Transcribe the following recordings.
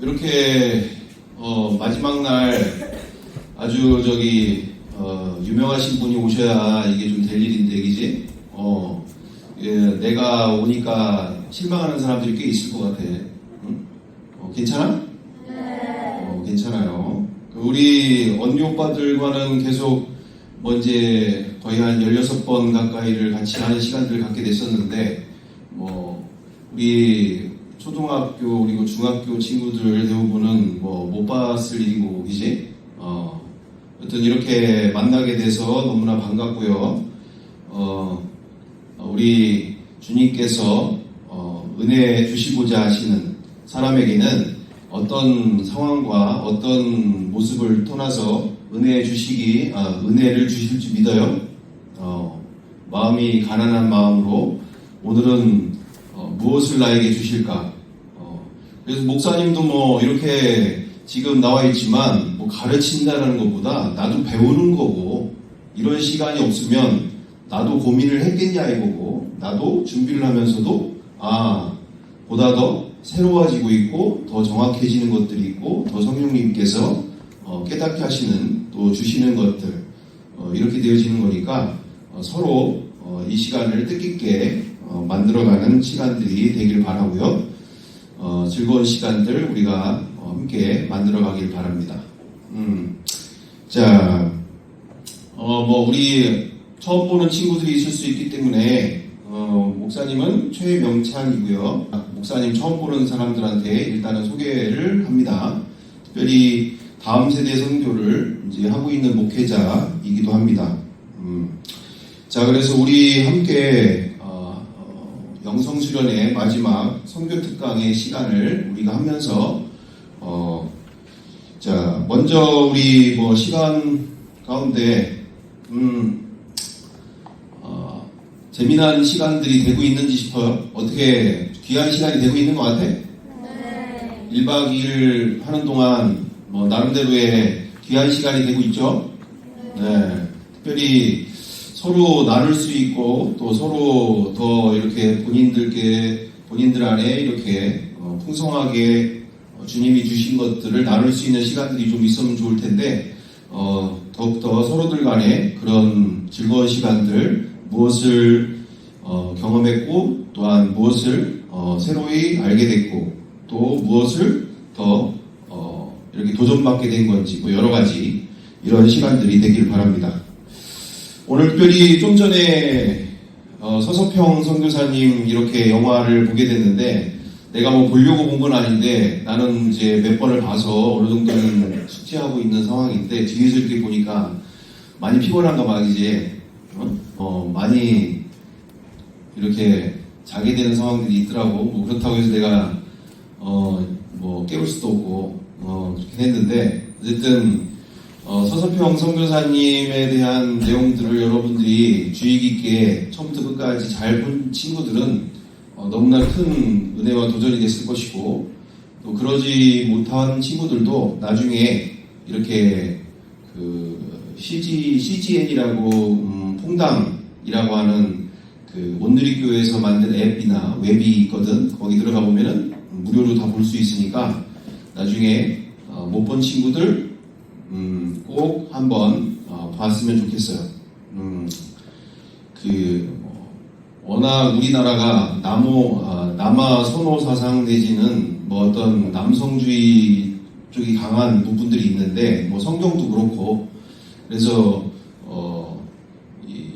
이렇게 마지막 날 아주 유명하신 분이 오셔야 이게 좀 될 일인데, 그지? 내가 오니까 실망하는 사람들이 꽤 있을 것 같아. 응? 괜찮아? 네. 괜찮아요. 우리 언니 오빠들과는 계속 이제 거의 한 16번 가까이를 같이 하는 시간들을 갖게 됐었는데, 우리 초등학교 그리고 중학교 친구들 대부분은 못 봤을 일이고, 그지? 하여튼 이렇게 만나게 돼서 너무나 반갑고요. 우리 주님께서 은혜 주시고자 하시는 사람에게는 어떤 상황과 어떤 모습을 떠나서 은혜를 주실 줄 믿어요. 마음이 가난한 마음으로 오늘은 무엇을 나에게 주실까? 그래서 목사님도 이렇게 지금 나와 있지만 가르친다는 것보다 나도 배우는 거고, 이런 시간이 없으면 나도 고민을 했겠냐 이거고, 나도 준비를 하면서도 보다 더 새로워지고 있고 더 정확해지는 것들이 있고 더 성령님께서 깨닫게 하시는 또 주시는 것들 이렇게 되어지는 거니까 서로 이 시간을 뜻깊게 만들어가는 시간들이 되길 바라고요. 즐거운 시간들 우리가 함께 만들어가길 바랍니다. 자, 우리 처음 보는 친구들이 있을 수 있기 때문에 목사님은 최명찬이고요. 목사님 처음 보는 사람들한테 일단은 소개를 합니다. 특별히 다음 세대 선교를 이제 하고 있는 목회자이기도 합니다. 자, 그래서 우리 함께 영성수련의 마지막 선교 특강의 시간을 우리가 하면서 자, 먼저 우리 시간 가운데 재미난 시간들이 되고 있는지 싶어요. 어떻게 귀한 시간이 되고 있는 것 같아? 네. 1박 2일 하는 동안 나름대로의 귀한 시간이 되고 있죠? 네. 특별히 서로 나눌 수 있고 또 서로 더 이렇게 본인들 안에 이렇게 풍성하게 주님이 주신 것들을 나눌 수 있는 시간들이 좀 있으면 좋을 텐데, 더욱더 서로들 간에 그런 즐거운 시간들, 무엇을 경험했고 또한 무엇을 새로이 알게 됐고 또 무엇을 더 이렇게 도전받게 된 건지 여러 가지 이런 시간들이 되길 바랍니다. 오늘 특별히 좀 전에 서석평 선교사님 이렇게 영화를 보게 됐는데, 내가 보려고 본 건 아닌데 나는 이제 몇 번을 봐서 어느 정도는 숙지하고 있는 상황인데, 뒤에서 이렇게 보니까 많이 피곤한가 봐, 이제 많이 이렇게 자게 되는 상황들이 있더라고. 그렇다고 해서 내가 깨울 수도 없고 그렇게 했는데, 어쨌든 서석평 선교사님에 대한 내용들을 여러분들이 주의 깊게 처음부터 끝까지 잘 본 친구들은 너무나 큰 은혜와 도전이 됐을 것이고, 또 그러지 못한 친구들도 나중에 이렇게 CGN이라고 퐁당이라고 하는 온누리교회에서 만든 앱이나 웹이 있거든. 거기 들어가 보면은 무료로 다 볼 수 있으니까 나중에 못 본 친구들 꼭 한번 봤으면 좋겠어요. 워낙 우리나라가 남아 선호 사상 내지는 어떤 남성주의 쪽이 강한 부분들이 있는데, 성경도 그렇고, 그래서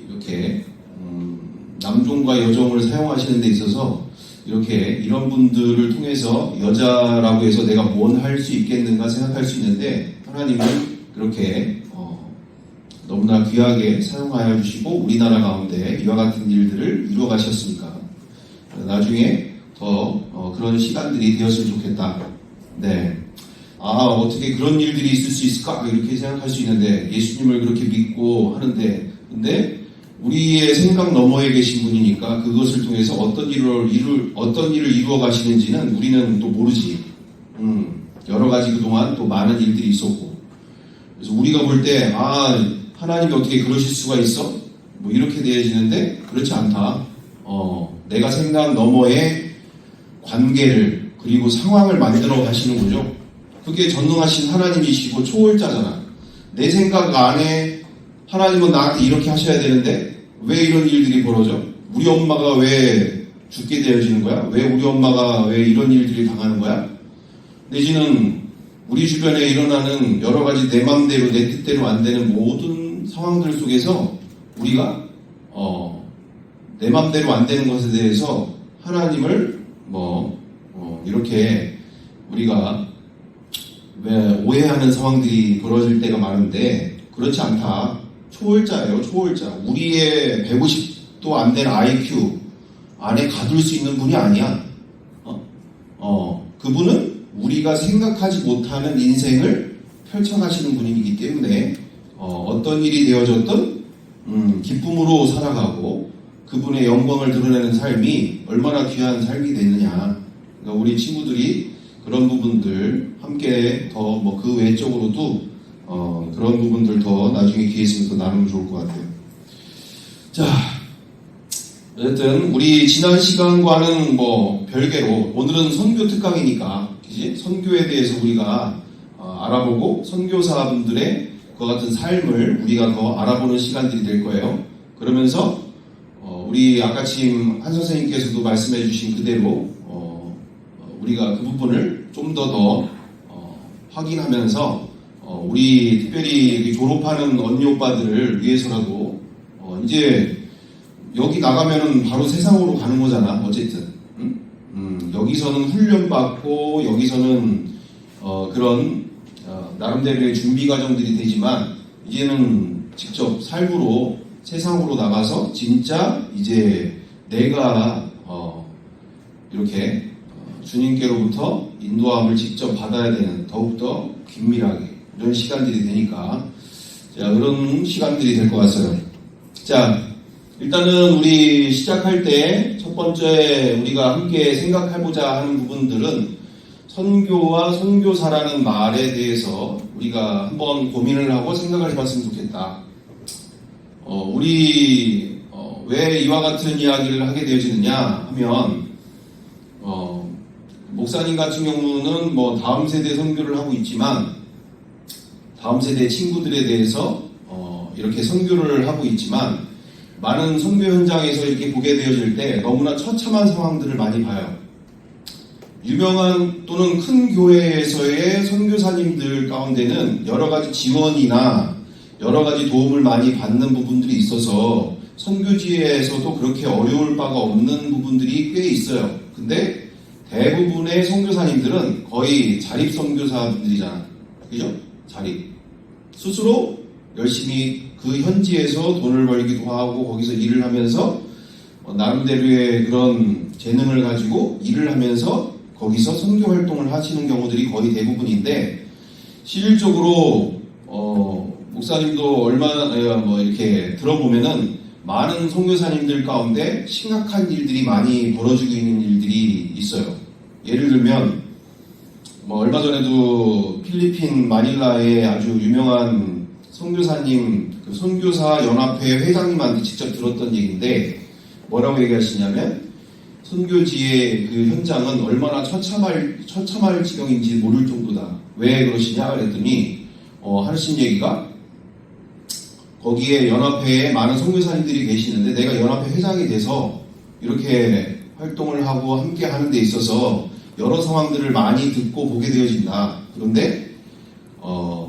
이렇게 남종과 여종을 사용하시는 데 있어서 이렇게 이런 분들을 통해서 여자라고 해서 내가 뭔 할 수 있겠는가 생각할 수 있는데, 하나님은 그렇게 너무나 귀하게 사용하여 주시고 우리나라 가운데 이와 같은 일들을 이루어 가셨으니까 나중에 더 그런 시간들이 되었으면 좋겠다. 네. 어떻게 그런 일들이 있을 수 있을까? 이렇게 생각할 수 있는데, 예수님을 그렇게 믿고 하는데, 근데 우리의 생각 너머에 계신 분이니까 그것을 통해서 어떤 일을 이루어 가시는지는 우리는 또 모르지. 여러 가지 그동안 또 많은 일들이 있었고, 그래서 우리가 볼 때 하나님이 어떻게 그러실 수가 있어? 이렇게 되어지는데, 그렇지 않다. 내가 생각 너머의 관계를 그리고 상황을 만들어 가시는 거죠. 그게 전능하신 하나님이시고 초월자잖아. 내 생각 안에 하나님은 나한테 이렇게 하셔야 되는데 왜 이런 일들이 벌어져? 우리 엄마가 왜 죽게 되어지는 거야? 왜 우리 엄마가 왜 이런 일들이 당하는 거야? 내지는 우리 주변에 일어나는 여러 가지 내 맘대로 내 뜻대로 안 되는 모든 상황들 속에서 우리가 내 맘대로 안 되는 것에 대해서 하나님을 이렇게 우리가 왜 오해하는 상황들이 벌어질 때가 많은데 그렇지 않다. 초월자예요. 초월자. 우리의 150도 안 되는 IQ 안에 가둘 수 있는 분이 아니야. 그분은 우리가 생각하지 못하는 인생을 펼쳐가시는 분이기 때문에 어떤 일이 되어졌든 기쁨으로 살아가고 그분의 영광을 드러내는 삶이 얼마나 귀한 삶이 되느냐. 그러니까 우리 친구들이 그런 부분들 함께 더 그 외적으로도 그런 부분들 더 나중에 기회 있으면 더 나누면 좋을 것 같아요. 자, 어쨌든 우리 지난 시간과는 별개로 오늘은 선교 특강이니까 그치? 선교에 대해서 우리가 알아보고 선교사분들의 그 같은 삶을 우리가 더 알아보는 시간들이 될 거예요. 그러면서 우리 아까 지금 한 선생님께서도 말씀해 주신 그대로 우리가 그 부분을 좀 더 확인하면서 우리 특별히 졸업하는 언니 오빠들을 위해서라도 이제 여기 나가면은 바로 세상으로 가는 거잖아. 어쨌든 여기서는 훈련받고 여기서는 그런 나름대로의 준비 과정들이 되지만 이제는 직접 삶으로 세상으로 나가서 진짜 이제 내가 이렇게 주님께로부터 인도함을 직접 받아야 되는 더욱더 긴밀하게 이런 시간들이 되니까 그런 시간들이 될 것 같아요. 자, 일단은 우리 시작할 때 첫 번째 우리가 함께 생각해보자 하는 부분들은 선교와 선교사라는 말에 대해서 우리가 한번 고민을 하고 생각을 해봤으면 좋겠다. 우리 왜 이와 같은 이야기를 하게 되어지느냐 하면 목사님 같은 경우는 다음 세대 선교를 하고 있지만 다음 세대 친구들에 대해서 이렇게 선교를 하고 있지만 많은 선교 현장에서 이렇게 보게 되어질 때 너무나 처참한 상황들을 많이 봐요. 유명한 또는 큰 교회에서의 선교사님들 가운데는 여러 가지 지원이나 여러 가지 도움을 많이 받는 부분들이 있어서 선교지에서도 그렇게 어려울 바가 없는 부분들이 꽤 있어요. 근데 대부분의 선교사님들은 거의 자립 선교사분들이잖아. 그죠? 자립. 스스로 열심히 그 현지에서 돈을 벌기도 하고 거기서 일을 하면서 나름대로의 그런 재능을 가지고 일을 하면서 거기서 선교 활동을 하시는 경우들이 거의 대부분인데 실질적으로 목사님도 얼마나 이렇게 들어보면은 많은 선교사님들 가운데 심각한 일들이 많이 벌어지고 있는 일들이 있어요. 예를 들면 얼마 전에도 필리핀 마닐라의 아주 유명한 선교사님, 그 선교사 연합회 회장님한테 직접 들었던 얘기인데 뭐라고 얘기하시냐면 선교지의 그 현장은 얼마나 처참할 지경인지 모를 정도다. 왜 그러시냐 그랬더니 하신 얘기가 거기에 연합회에 많은 선교사님들이 계시는데 내가 연합회 회장이 돼서 이렇게 활동을 하고 함께 하는 데 있어서 여러 상황들을 많이 듣고 보게 되어진다. 그런데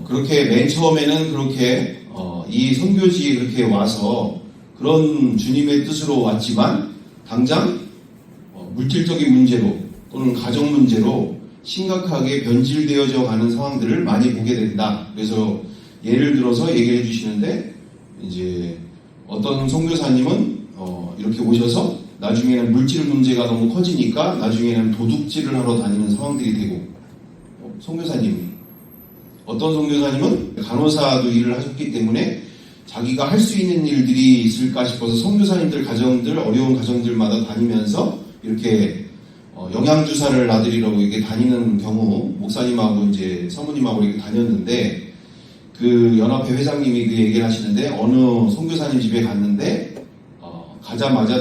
그렇게 맨 처음에는 그렇게 이 선교지에 그렇게 와서 그런 주님의 뜻으로 왔지만 당장 물질적인 문제로 또는 가정 문제로 심각하게 변질되어져 가는 상황들을 많이 보게 된다. 그래서 예를 들어서 얘기해 주시는데 이제 어떤 선교사님은 이렇게 오셔서 나중에는 물질 문제가 너무 커지니까 나중에는 도둑질을 하러 다니는 상황들이 되고 선교사님이 어떤 선교사님은 간호사도 일을 하셨기 때문에 자기가 할 수 있는 일들이 있을까 싶어서 선교사님들 가정들 어려운 가정들마다 다니면서 이렇게 영양주사를 놔드리려고 이렇게 다니는 경우 목사님하고 이제 사모님하고 이렇게 다녔는데 그 연합회 회장님이 그 얘기를 하시는데 어느 선교사님 집에 갔는데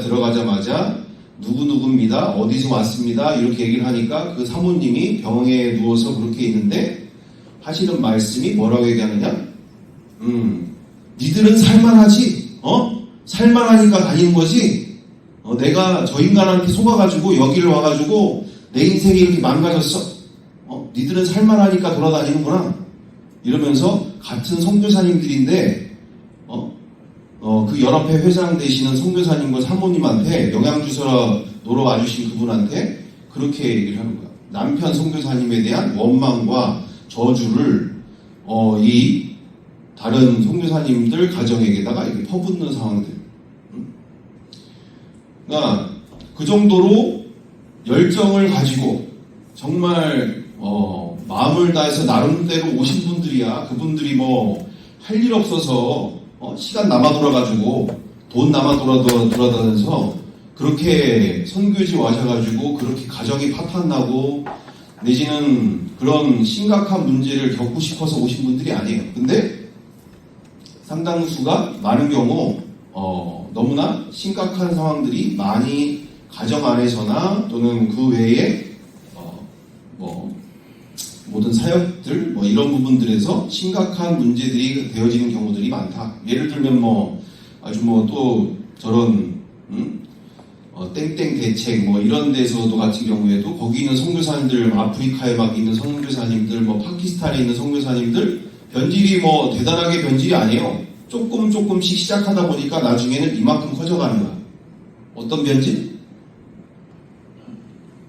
들어가자마자 누구누구입니다. 어디서 왔습니다. 이렇게 얘기를 하니까 그 사모님이 병에 누워서 그렇게 있는데 하시는 말씀이 뭐라고 얘기하느냐? 니들은 살만하지? 살만하니까 다니는 거지? 내가 저 인간한테 속아가지고 여기를 와가지고 내 인생이 이렇게 망가졌어? 니들은 살만하니까 돌아다니는구나? 이러면서 같은 선교사님들인데 그 연합회 회장 되시는 선교사님과 사모님한테 영양주사로 놀러 와주신 그분한테 그렇게 얘기를 하는 거야. 남편 선교사님에 대한 원망과 저주를 이 다른 선교사님들 가정에게다가 이렇게 퍼붓는 상황들. 그러니까 그 정도로 열정을 가지고 정말 마음을 다해서 나름대로 오신 분들이야. 그분들이 뭐 할 일 없어서 시간 남아 돌아가지고 돈 남아 돌아다녀서 그렇게 선교지 와셔가지고 그렇게 가정이 파탄나고 내지는 그런 심각한 문제를 겪고 싶어서 오신 분들이 아니에요. 근데 상당수가 많은 경우 너무나 심각한 상황들이 많이 가정 안에서나 또는 그 외에 모든 사역들 이런 부분들에서 심각한 문제들이 되어지는 경우들이 많다. 예를 들면 아주 또 저런 땡땡 대책 이런 데서도 같은 경우에도 거기 있는 선교사님들 아프리카에 막 있는 선교사님들 파키스탄에 있는 선교사님들 변질이 대단하게 변질이 아니에요. 조금씩 시작하다 보니까 나중에는 이만큼 커져가는 거야. 어떤 변질?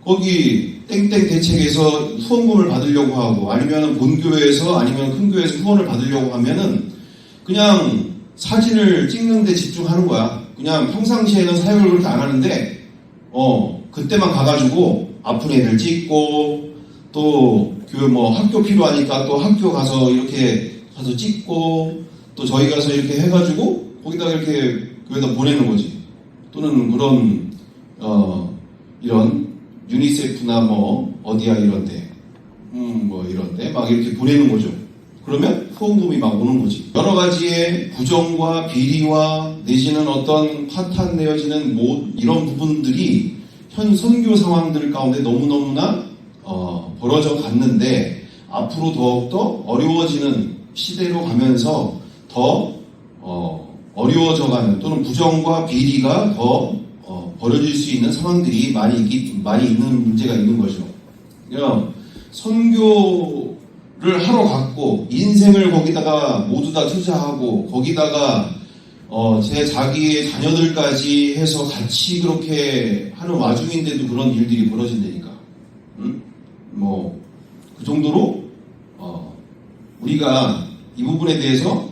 거기 땡땡 대책에서 후원금을 받으려고 하고 아니면 본교회에서 아니면 큰 교회에서 후원을 받으려고 하면은 그냥 사진을 찍는 데 집중하는 거야. 그냥 평상시에는 사역을 그렇게 안 하는데 그때만 가가지고 아픈 애들 찍고 또 교회 학교 필요하니까 또 학교 가서 이렇게 가서 찍고 또 저희 가서 이렇게 해가지고 거기다가 이렇게 교회에다 보내는 거지. 또는 그런 이런 유니세프나 어디야 이런데 이런데 막 이렇게 보내는 거죠. 그러면 후원금이 막 오는 거지. 여러 가지의 부정과 비리와 내지는 어떤 파탄내어지는 이런 부분들이 현 선교 상황들 가운데 너무너무나 벌어져 갔는데 앞으로 더욱더 어려워지는 시대로 가면서 더 어려워져가는 또는 부정과 비리가 더 벌어질 수 있는 상황들이 많이 있는 문제가 있는 거죠. 그러니까 선교를 하러 갔고 인생을 거기다가 모두 다 투자하고 거기다가 자기의 자녀들까지 해서 같이 그렇게 하는 와중인데도 그런 일들이 벌어진다니까. 그 정도로 우리가 이 부분에 대해서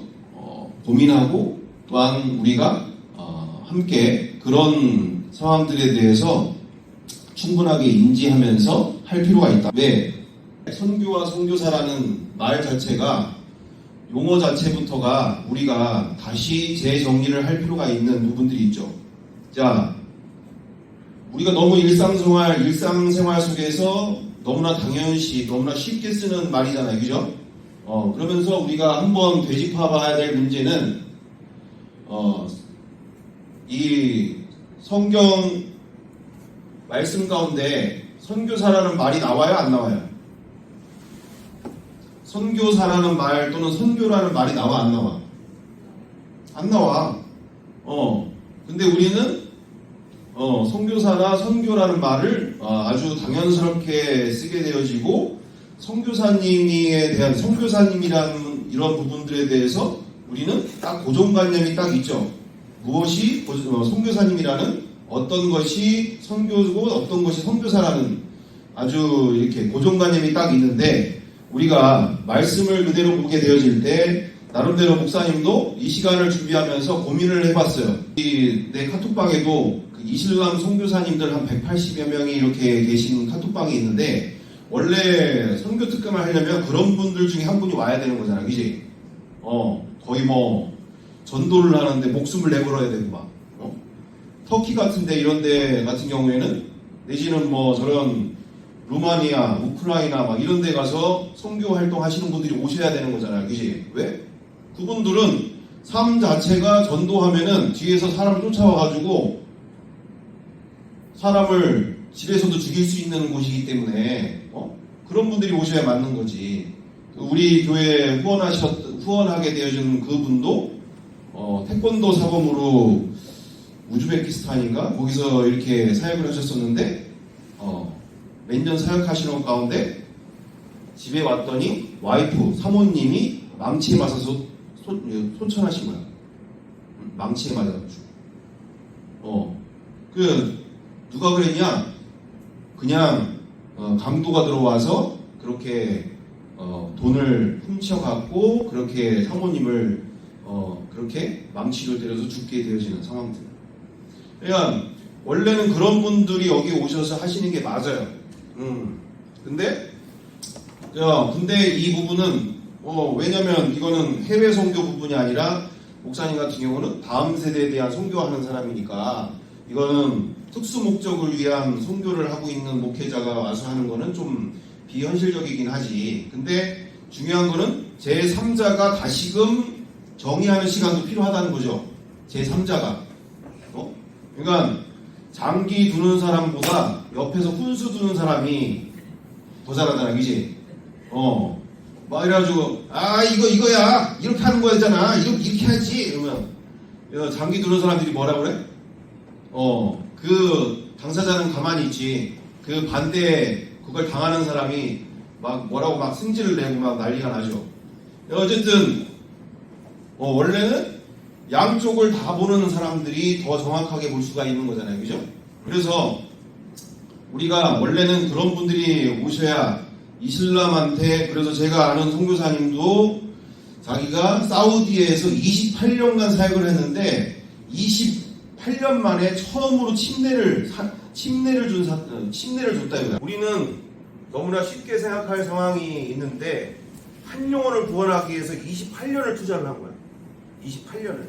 고민하고 또한 우리가 함께 그런 상황들에 대해서 충분하게 인지하면서 할 필요가 있다. 왜? 선교와 선교사라는 말 자체가 용어 자체부터가 우리가 다시 재정리를 할 필요가 있는 부분들이 있죠. 자, 우리가 너무 일상생활 속에서 너무나 당연시, 너무나 쉽게 쓰는 말이잖아요. 그죠? 그러면서 우리가 한번 되짚어봐야 될 문제는 이 성경 말씀 가운데 선교사라는 말이 나와요? 안 나와요? 선교사라는 말 또는 선교라는 말이 나와? 안 나와? 안 나와. 근데 우리는 선교사나 선교라는 말을 아주 당연스럽게 쓰게 되어지고 선교사님에 대한 선교사님이라는 이런 부분들에 대해서 우리는 딱 고정관념이 딱 있죠. 무엇이 선교사님이라는 어떤 것이 선교고 어떤 것이 선교사라는 아주 이렇게 고정관념이 딱 있는데 우리가 말씀을 그대로 보게 되어질 때 나름대로 목사님도 이 시간을 준비하면서 고민을 해봤어요. 내 카톡방에도 이슬람 선교사님들 한 180여 명이 이렇게 계신 카톡방이 있는데 원래 선교 특강을 하려면 그런 분들 중에 한 분이 와야 되는 거잖아, 그지? 거의 전도를 하는데 목숨을 내걸어야 되고 막 터키 같은데 이런데 같은 경우에는 내지는 저런 루마니아, 우크라이나 막 이런 데 가서 선교 활동 하시는 분들이 오셔야 되는 거잖아요, 그지? 왜? 그분들은 삶 자체가 전도하면은 뒤에서 사람 쫓아와가지고 사람을 집에서도 죽일 수 있는 곳이기 때문에 그런 분들이 오셔야 맞는 거지. 우리 교회에 후원하게 되어진 그분도 태권도 사범으로 우즈베키스탄인가 거기서 이렇게 사역을 하셨었는데 몇 년 사역하시는 가운데 집에 왔더니 와이프 사모님이 망치에 맞아서 손천하신 거야. 망치에 맞아가지고. 누가 그랬냐? 그냥 강도가 들어와서 그렇게 돈을 훔쳐갖고 그렇게 사모님을 그렇게 망치로 때려서 죽게 되어지는 상황들. 그러니까 원래는 그런 분들이 여기 오셔서 하시는 게 맞아요. 근데 이 부분은 왜냐면 이거는 해외 선교 부분이 아니라 목사님 같은 경우는 다음 세대에 대한 선교하는 사람이니까 이거는 특수 목적을 위한 선교를 하고 있는 목회자가 와서 하는 거는 좀 비현실적이긴 하지. 근데 중요한 거는 제3자가 다시금 정의하는 시간도 필요하다는 거죠. 제3자가. 그러니까 장기 두는 사람보다 옆에서 훈수 두는 사람이 더 잘하잖아, 그지? 막 이래가지고, 이거야! 이렇게 하는 거였잖아! 이렇게 하지! 이러면, 장기 두는 사람들이 뭐라 그래? 그 당사자는 가만히 있지. 그 반대, 그걸 당하는 사람이 막 뭐라고 막 승질을 내고 막 난리가 나죠. 어쨌든, 원래는 양쪽을 다 보는 사람들이 더 정확하게 볼 수가 있는 거잖아요. 그죠? 그래서 우리가 원래는 그런 분들이 오셔야 이슬람한테, 그래서 제가 아는 선교사님도 자기가 사우디에서 28년간 사역을 했는데 28년 만에 처음으로 침례를 줬다 이거야. 우리는 너무나 쉽게 생각할 상황이 있는데 한 영혼을 구원하기 위해서 28년을 투자를 한 거야. 28년을.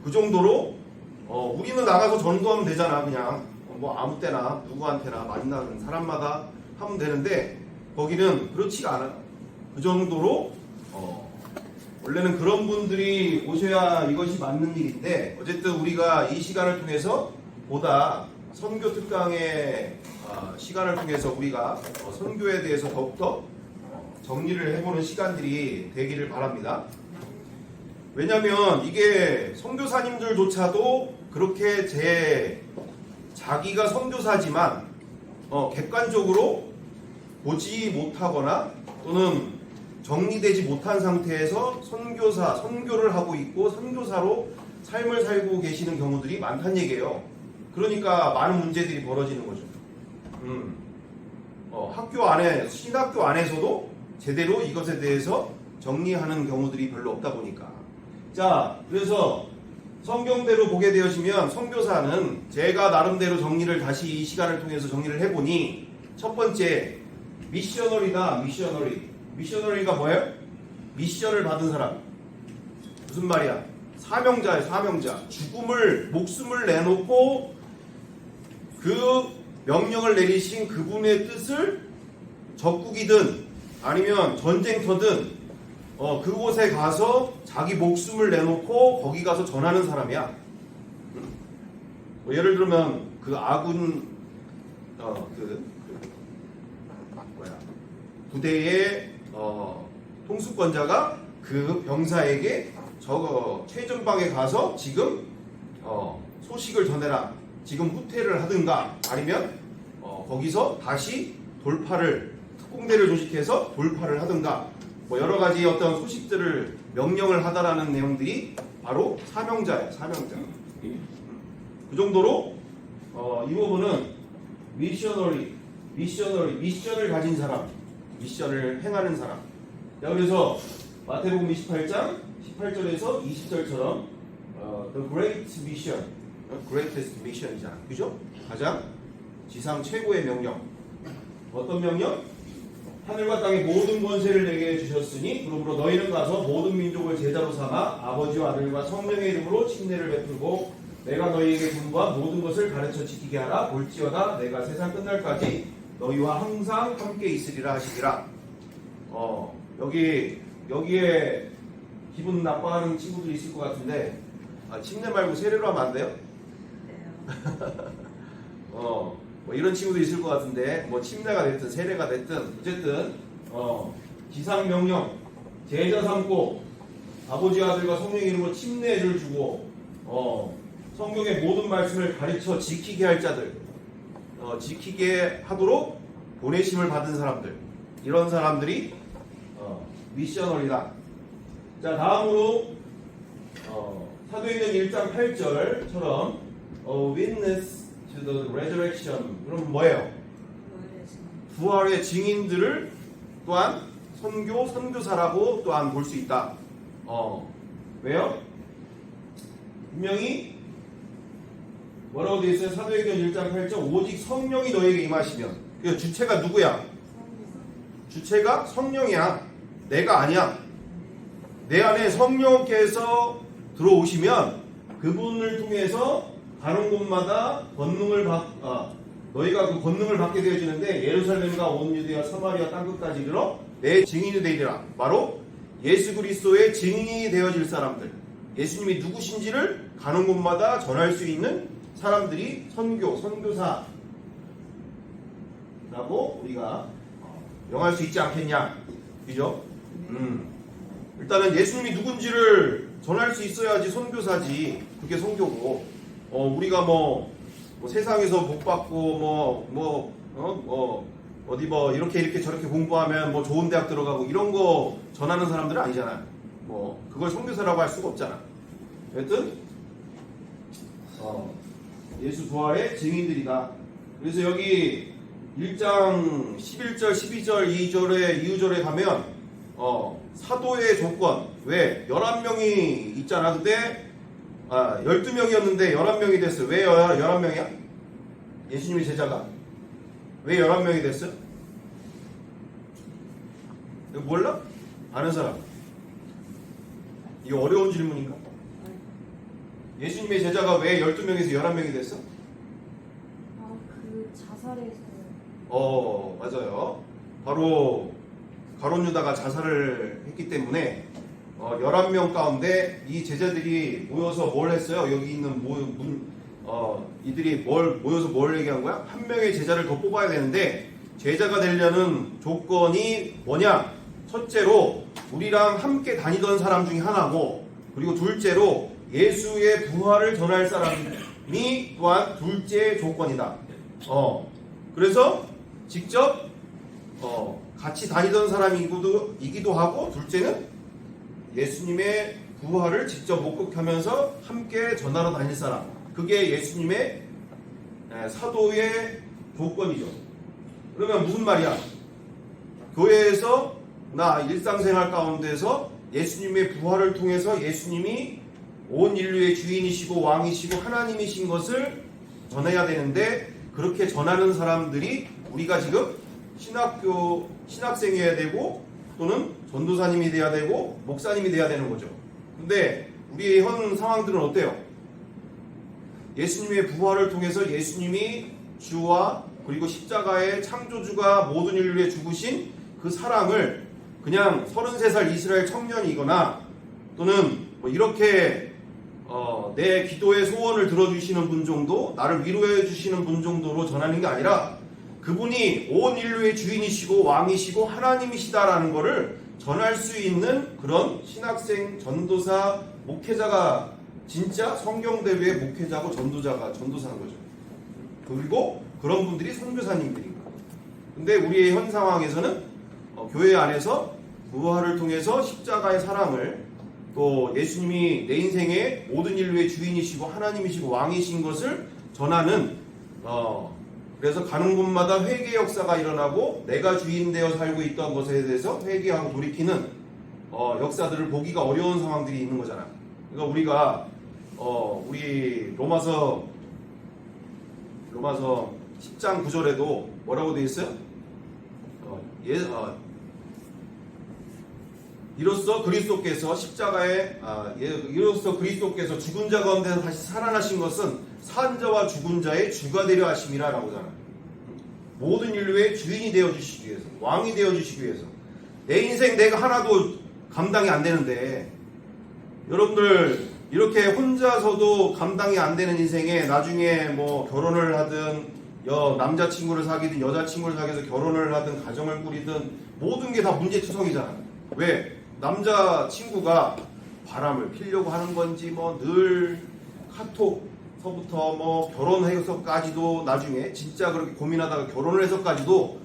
그 정도로 우리는 나가서 전도하면 되잖아. 그냥 뭐 아무 때나 누구한테나 만나는 사람마다 하면 되는데 거기는 그렇지가 않아. 그 정도로 원래는 그런 분들이 오셔야 이것이 맞는 일인데 어쨌든 우리가 이 시간을 통해서 보다 선교 특강의 시간을 통해서 우리가 선교에 대해서 더욱더 정리를 해보는 시간들이 되기를 바랍니다. 왜냐면 이게 선교사님들조차도 그렇게 자기가 선교사지만 객관적으로 보지 못하거나 또는 정리되지 못한 상태에서 선교를 하고 있고 선교사로 삶을 살고 계시는 경우들이 많다는 얘기예요. 그러니까 많은 문제들이 벌어지는 거죠. 신학교 안에서도 제대로 이것에 대해서 정리하는 경우들이 별로 없다 보니까. 자, 그래서 성경대로 보게 되어지면 선교사는 제가 나름대로 정리를 다시 이 시간을 통해서 정리를 해보니 첫 번째 미셔너리다. 미셔너리가 뭐예요? 미션을 받은 사람. 무슨 말이야? 사명자예요. 사명자. 목숨을 내놓고 그 명령을 내리신 그분의 뜻을 적국이든 아니면 전쟁터든 그곳에 가서 자기 목숨을 내놓고 거기 가서 전하는 사람이야. 예를 들면 그 아군 부대의 통수권자가 그 병사에게 최전방에 가서 지금 소식을 전해라. 지금 후퇴를 하든가 아니면 거기서 다시 특공대를 조직해서 돌파를 하든가 뭐 여러 가지 어떤 소식들을 명령을 하다라는 내용들이 바로 사명자예요. 사명자. 그 정도로 이 부분은 미션을 가진 사람, 미션을 행하는 사람. 자, 그래서 마태복음 28장 18절에서 20절처럼 The Great Mission, Greatest Mission이잖아. 그죠? 가장 지상 최고의 명령. 어떤 명령? 하늘과 땅의 모든 권세를 내게 주셨으니 그러므로 너희는 가서 모든 민족을 제자로 삼아 아버지와 아들과 성령의 이름으로 침례를 베풀고 내가 너희에게 분부한 모든 것을 가르쳐 지키게 하라. 볼지어다 내가 세상 끝날까지 너희와 항상 함께 있으리라 하시니라. 여기에 기분 나빠하는 친구들이 있을 것 같은데 침례 말고 세례로 하면 안 돼요? 뭐 이런 친구도 있을 것 같은데, 뭐 침례가 됐든 세례가 됐든 어쨌든 기상 명령 제자 삼고 아버지 아들과 성령의 이름으로 침례를 주고 성경의 모든 말씀을 가르쳐 지키게 할 자들, 지키게 하도록 보내심을 받은 사람들, 이런 사람들이 미셔널이다. 자, 다음으로 사도행전 1장 8절처럼 witness to the resurrection. 그럼 뭐예요? 부활의 증인들을 또한 선교사라고 또한 볼 수 있다. 왜요? 분명히 뭐라고 되어 있어요? 사도행전 1장 8절 오직 성령이 너에게 임하시면. 그 주체가 누구야? 주체가 성령이야. 내가 아니야. 내 안에 성령께서 들어오시면 그분을 통해서 가는 곳마다 너희가 그 권능을 받게 되어지는데 예루살렘과 온 유대와 사마리아 땅끝까지 이르러 내 증인이 되리라. 바로 예수 그리스도의 증인이 되어질 사람들, 예수님이 누구신지를 가는 곳마다 전할 수 있는 사람들이 선교사라고 우리가 명할 수 있지 않겠냐, 그죠? 일단은 예수님이 누군지를 전할 수 있어야지 선교사지. 그게 선교고, 우리가 뭐 세상에서 복 받고 어디 이렇게 저렇게 공부하면 뭐 좋은 대학 들어가고 이런 거 전하는 사람들은 아니잖아. 그걸 선교사라고 할 수가 없잖아. 여튼 예수 부활의 증인들이다. 그래서 여기 1장 11절, 12절, 2절에 이후절에 가면 사도의 조건, 왜 11명이 있잖아. 근데 12명이었는데 11명이 됐어. 왜 11명이야? 예수님의 제자가 왜 11명이 됐어요? 이거 몰라? 아는 사람? 이거 어려운 질문인가? 예수님의 제자가 왜 12명에서 11명이 됐어? 그 자살에서. 맞아요. 바로 가룟 유다가 자살을 했기 때문에 11명 가운데 이 제자들이 모여서 뭘 했어요? 여기 있는 이들이 모여서 뭘 얘기한 거야? 한 명의 제자를 더 뽑아야 되는데, 제자가 되려는 조건이 뭐냐? 첫째로 우리랑 함께 다니던 사람 중에 하나고, 그리고 둘째로 예수의 부활을 전할 사람이 또한 둘째 조건이다. 그래서 직접 같이 다니던 사람이기도 하고, 둘째는 예수님의 부활을 직접 목격하면서 함께 전하러 다닐 사람. 그게 예수님의 사도의 조건이죠. 그러면 무슨 말이야? 교회에서 나 일상생활 가운데서 예수님의 부활을 통해서 예수님이 온 인류의 주인이시고 왕이시고 하나님이신 것을 전해야 되는데, 그렇게 전하는 사람들이 우리가 지금 신학생이어야 되고, 또는 전도사님이 돼야 되고 목사님이 돼야 되는 거죠. 근데 우리의 현 상황들은 어때요? 예수님의 부활을 통해서 예수님이 주와 그리고 십자가의 창조주가 모든 인류에 죽으신 그 사랑을 그냥 33살 이스라엘 청년이거나 또는 이렇게 내 기도의 소원을 들어주시는 분 정도, 나를 위로해 주시는 분 정도로 전하는 게 아니라 그분이 온 인류의 주인이시고 왕이시고 하나님이시다라는 것을 전할 수 있는 그런 신학생, 전도사, 목회자가 진짜 성경대로의 목회자고 전도사인 거죠. 그리고 그런 분들이 선교사님들인 거예요. 근데 우리의 현 상황에서는 교회 안에서 부활을 통해서 십자가의 사랑을, 또 예수님이 내 인생의 모든 인류의 주인이시고 하나님이시고 왕이신 것을 전하는 그래서 가는 곳마다 회개 역사가 일어나고 내가 주인 되어 살고 있던 것에 대해서 회개하고 돌이키는 역사들을 보기가 어려운 상황들이 있는 거잖아. 그러니까 우리가 우리 로마서 10장 9절에도 뭐라고 되어 있어요? 이로써 그리스도께서 이로써 그리스도께서 죽은 자 가운데서 다시 살아나신 것은 산 자와 죽은 자의 주가 되려 하심이라 라고 하잖아요. 모든 인류의 주인이 되어주시기 위해서, 왕이 되어주시기 위해서. 내 인생 내가 하나도 감당이 안 되는데, 여러분들 이렇게 혼자서도 감당이 안 되는 인생에 나중에 뭐 결혼을 하든 남자친구를 사귀든 여자친구를 사귀어서 결혼을 하든 가정을 꾸리든 모든 게 다 문제투성이잖아. 왜? 남자친구가 바람을 피려고 하는 건지 뭐 늘 카톡서부터 뭐 결혼해서까지도 나중에 진짜 그렇게 고민하다가 결혼을 해서까지도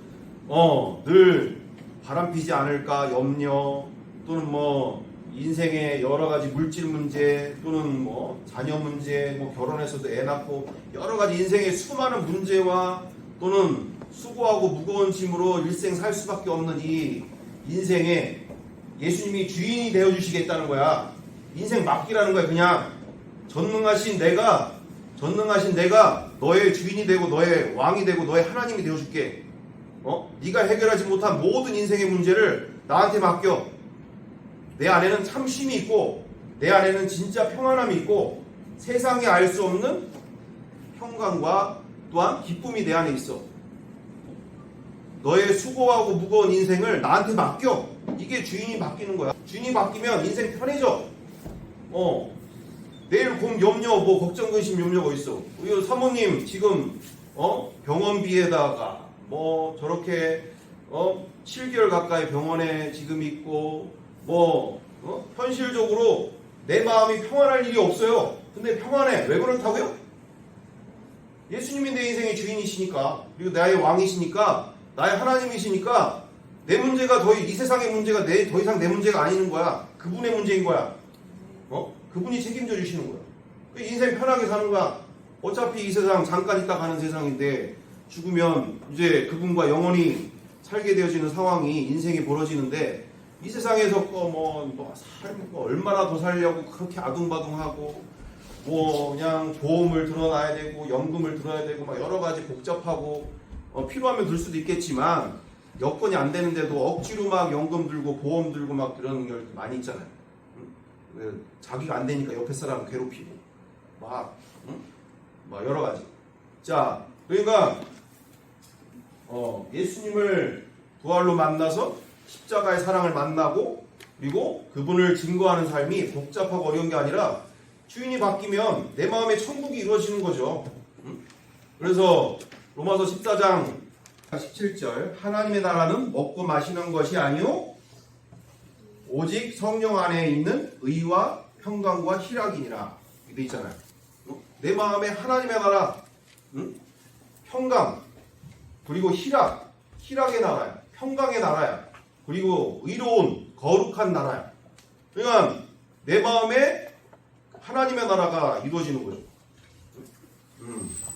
늘 바람 피지 않을까 염려, 또는 뭐 인생의 여러 가지 물질 문제, 또는 뭐 자녀 문제, 뭐 결혼해서도 애 낳고 여러 가지 인생의 수많은 문제와 또는 수고하고 무거운 짐으로 일생 살 수밖에 없는 이 인생에 예수님이 주인이 되어 주시겠다는 거야. 인생 맡기라는 거야. 그냥 전능하신 내가 너의 주인이 되고 너의 왕이 되고 너의 하나님이 되어 줄게. 네가 해결하지 못한 모든 인생의 문제를 나한테 맡겨. 내 안에는 참 쉼이 있고 내 안에는 진짜 평안함이 있고 세상에 알 수 없는 평강과 또한 기쁨이 내 안에 있어. 너의 수고하고 무거운 인생을 나한테 맡겨. 이게 주인이 바뀌는 거야. 주인이 바뀌면 인생 편해져. 내일 곰 염려 뭐 걱정 근심 염려가 있어. 우리 사모님 지금 병원비에다가 뭐 저렇게 7개월 가까이 병원에 지금 있고 현실적으로 내 마음이 평안할 일이 없어요. 근데 평안해. 왜 그렇다고요? 예수님이 내 인생의 주인이시니까, 그리고 나의 왕이시니까, 나의 하나님이시니까 내 문제가 이 세상의 문제가 더 이상 내 문제가 아닌 거야. 그분의 문제인 거야. 그분이 책임져 주시는 거야. 인생 편하게 사는 거야. 어차피 이 세상 잠깐 있다 가는 세상인데 죽으면 이제 그분과 영원히 살게 되어지는 상황이 인생이 벌어지는데, 이 세상에서 얼마나 더 살려고 그렇게 아둥바둥하고 그냥 보험을 들어놔야 되고 연금을 들어야 되고 막 여러 가지 복잡하고 필요하면 들 수도 있겠지만 여건이 안 되는데도 억지로 막 연금 들고 보험 들고 막 그러는 게 많이 있잖아요. 자기가 안 되니까 옆에 사람 괴롭히고 막 여러 가지. 자, 그러니까 예수님을 부활로 만나서 십자가의 사랑을 만나고 그리고 그분을 증거하는 삶이 복잡하고 어려운 게 아니라 주인이 바뀌면 내 마음에 천국이 이루어지는 거죠. 그래서 로마서 14장 17절 하나님의 나라는 먹고 마시는 것이 아니요 오직 성령 안에 있는 의와 평강과 희락이니라 이렇게 돼 있잖아요. 내 마음에 하나님의 나라, 평강, 그리고 희락의 나라야, 평강의 나라야, 그리고 의로운 거룩한 나라야. 그러니까 내 마음에 하나님의 나라가 이루어지는 거죠.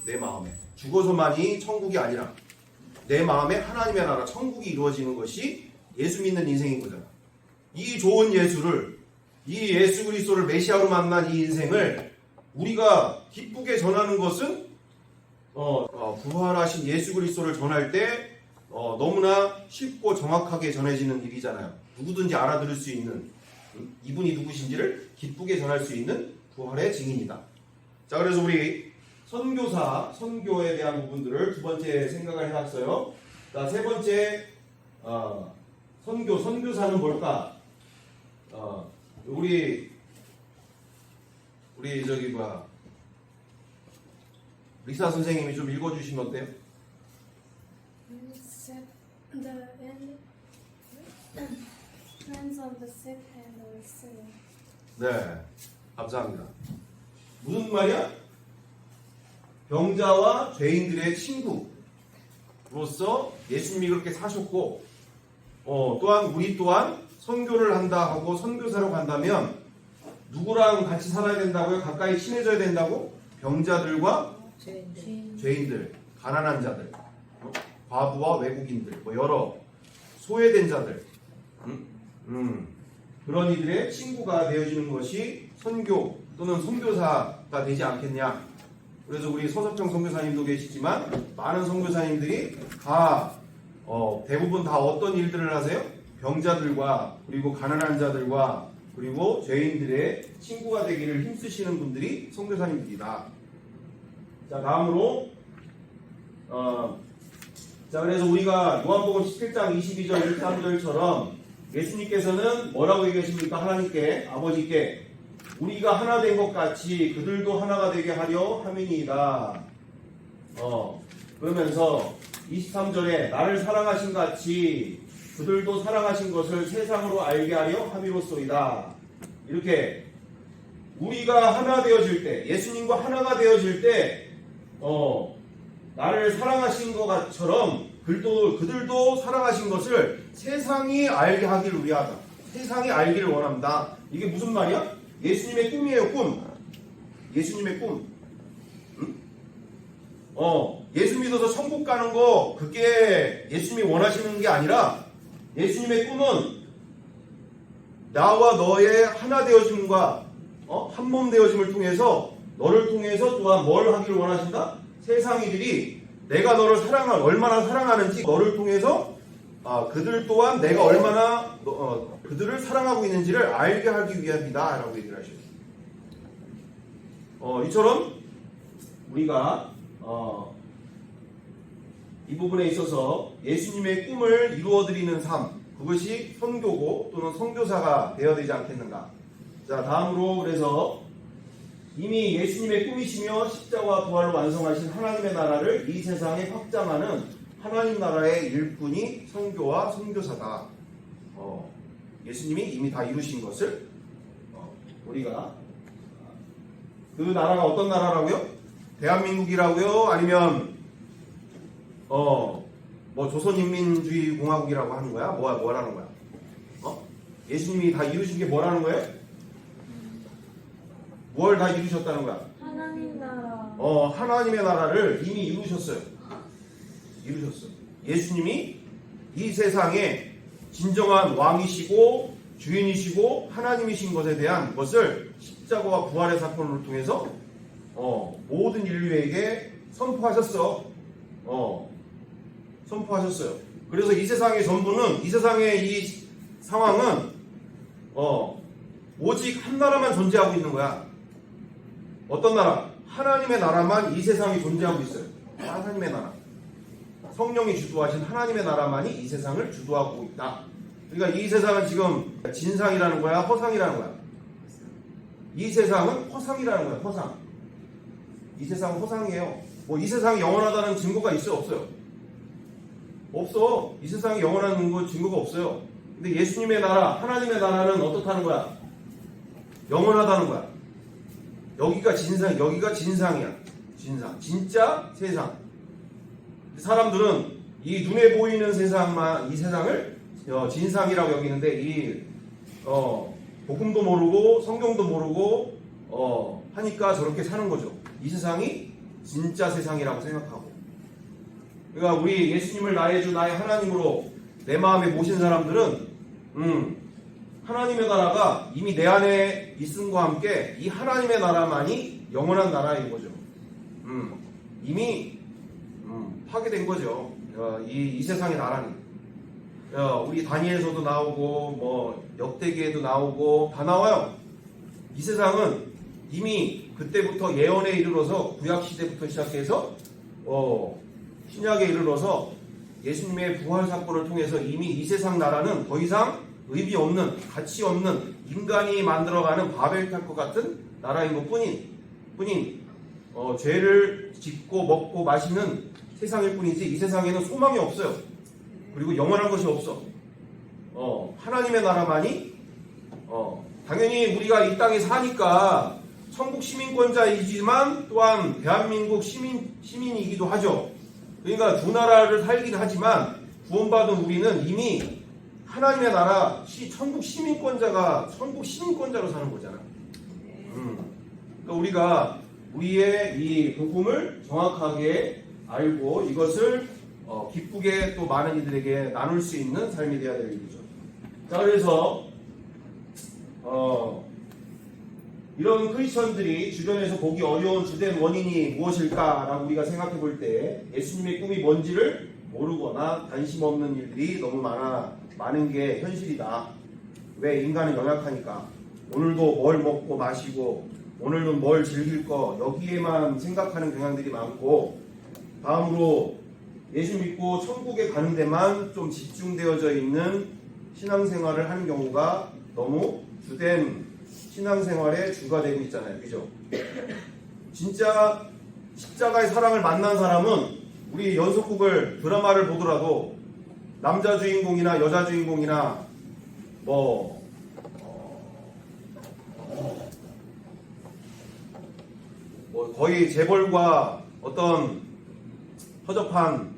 내 마음에 죽어서만이 천국이 아니라 내 마음에 하나님의 나라 천국이 이루어지는 것이 예수 믿는 인생인 거잖아. 이 좋은 예수를, 이 예수 그리스도를 메시아로 만난 이 인생을 우리가 기쁘게 전하는 것은 부활하신 예수 그리스도를 전할 때 너무나 쉽고 정확하게 전해지는 일이잖아요. 누구든지 알아들을 수 있는, 이분이 누구신지를 기쁘게 전할 수 있는 부활의 증인이다. 자, 그래서 우리 선교에 대한 부분들을 두 번째 생각을 해봤어요. 자, 세 번째, 선교사는 뭘까? 우리 리사 선생님이 좀 읽어주시면 어때요? Friends of the sick and the sick. 네, 감사합니다. 무슨 말이야? 병자와 죄인들의 친구로서 예수님이 그렇게 사셨고, 또한 우리 또한 선교를 한다 하고 선교사로 간다면 누구랑 같이 살아야 된다고요? 가까이 친해져야 된다고? 병자들과 죄인들, 가난한 자들, 과부와 외국인들, 여러 소외된 자들, 그런 이들의 친구가 되어지는 것이 선교 또는 선교사가 되지 않겠냐. 그래서 우리 서석정 선교사님도 계시지만 많은 선교사님들이 다 대부분 다 어떤 일들을 하세요? 병자들과 그리고 가난한 자들과 그리고 죄인들의 친구가 되기를 힘쓰시는 분들이 선교사님들이다. 자, 다음으로 자, 그래서 우리가 요한복음 17장 22절 23절처럼 예수님께서는 뭐라고 얘기하십니까? 하나님께, 아버지께 우리가 하나 된 것 같이 그들도 하나가 되게 하려 함이니이다. 그러면서 23절에 나를 사랑하신 같이 그들도 사랑하신 것을 세상으로 알게 하려 함이로소이다. 이렇게 우리가 하나 되어질 때, 예수님과 하나가 되어질 때, 나를 사랑하신 것처럼 그들도 사랑하신 것을 세상이 알게 하기를 위하다. 세상이 알기를 원합니다. 이게 무슨 말이야? 예수님의 꿈이에요, 꿈. 예수님의 꿈. 응? 예수 믿어서 천국 가는 거, 그게 예수님이 원하시는 게 아니라, 예수님의 꿈은 나와 너의 하나 되어짐과 한 몸 되어짐을 통해서 너를 통해서 또한 뭘 하기를 원하신다? 세상이들이 내가 너를 얼마나 사랑하는지 너를 통해서 그들 또한 내가 얼마나 그들을 사랑하고 있는지를 알게 하기 위함이다 라고 얘기를 하셨어요. 이처럼 우리가 이 부분에 있어서 예수님의 꿈을 이루어드리는 삶, 그것이 선교고 또는 선교사가 되어야 되지 않겠는가. 자, 다음으로 그래서 이미 예수님의 꿈이시며 십자가와 부활로 완성하신 하나님의 나라를 이 세상에 확장하는 하나님 나라의 일꾼이 선교와 선교사다. 예수님이 이미 다 이루신 것을 우리가 그 나라가 어떤 나라라고요? 대한민국이라고요? 아니면 뭐 조선인민주의 공화국이라고 하는 거야? 뭐라는 거야? 예수님이 다 이루신 게 뭐라는 거예요? 뭘 다 이루셨다는 거야? 하나님 나라. 하나님의 나라를 이미 이루셨어요. 이루셨어요. 예수님이 이 세상에 진정한 왕이시고 주인이시고 하나님이신 것에 대한 것을 십자가와 부활의 사건을 통해서 모든 인류에게 선포하셨어. 선포하셨어요. 그래서 이 세상의 전부는, 이 세상의 이 상황은 오직 한 나라만 존재하고 있는 거야. 어떤 나라? 하나님의 나라만 이 세상에 존재하고 있어요. 하나님의 나라. 성령이 주도하신 하나님의 나라만이 이 세상을 주도하고 있다. 그러니까 이 세상은 지금 진상이라는 거야? 허상이라는 거야? 이 세상은 허상이라는 거야. 허상. 이 세상은 허상이에요. 뭐 이 세상이 영원하다는 증거가 있어요? 없어요? 없어. 이 세상이 영원한 증거가 없어요. 근데 예수님의 나라, 하나님의 나라는 어떻다는 거야? 영원하다는 거야. 여기가 진상이야. 진상. 진짜 세상. 사람들은 이 눈에 보이는 세상만, 이 세상을 진상이라고 여기는데, 이 복음도 모르고 성경도 모르고 하니까 저렇게 사는 거죠. 이 세상이 진짜 세상이라고 생각하고. 그러니까 우리 예수님을 나의 주 나의 하나님으로 내 마음에 모신 사람들은 하나님의 나라가 이미 내 안에 있음과 함께 이 하나님의 나라만이 영원한 나라인 거죠. 이미 파괴된 거죠. 이 세상의 나라는. 우리 다니엘서도 나오고 뭐 역대기에도 나오고 다 나와요. 이 세상은 이미 그때부터 예언에 이르러서 구약 시대부터 시작해서 신약에 이르러서 예수님의 부활 사건을 통해서 이미 이 세상 나라는 더 이상 의미 없는, 가치 없는 인간이 만들어가는 바벨탑과 같은 나라인 것 뿐인 죄를 짓고 먹고 마시는 세상일 뿐이지 이 세상에는 소망이 없어요. 그리고 영원한 것이 없어. 하나님의 나라만이 당연히 우리가 이 땅에 사니까 천국 시민권자이지만 또한 대한민국 시민이기도 하죠. 그러니까 두 나라를 살긴 하지만 구원받은 우리는 이미 하나님의 나라 천국 시민권자로 사는 거잖아. 그러니까 우리가 우리의 이 복음을 정확하게 알고 이것을 기쁘게 또 많은 이들에게 나눌 수 있는 삶이 되어야 될 일이죠. 자, 그래서 이런 크리스천들이 주변에서 보기 어려운 주된 원인이 무엇일까라고 우리가 생각해 볼 때 예수님의 꿈이 뭔지를 모르거나 관심 없는 일들이 너무 많은 게 현실이다. 왜? 인간은 연약하니까. 오늘도 뭘 먹고 마시고 오늘도 뭘 즐길 거 여기에만 생각하는 경향들이 많고, 다음으로 예수 믿고 천국에 가는 데만 좀 집중되어져 있는 신앙생활을 하는 경우가 너무 주된 신앙생활의 주가 되고 있잖아요. 그죠? 진짜 십자가의 사랑을 만난 사람은 우리 연속극을 드라마를 보더라도 남자 주인공이나 여자 주인공이나 뭐 거의 재벌과 어떤 허접한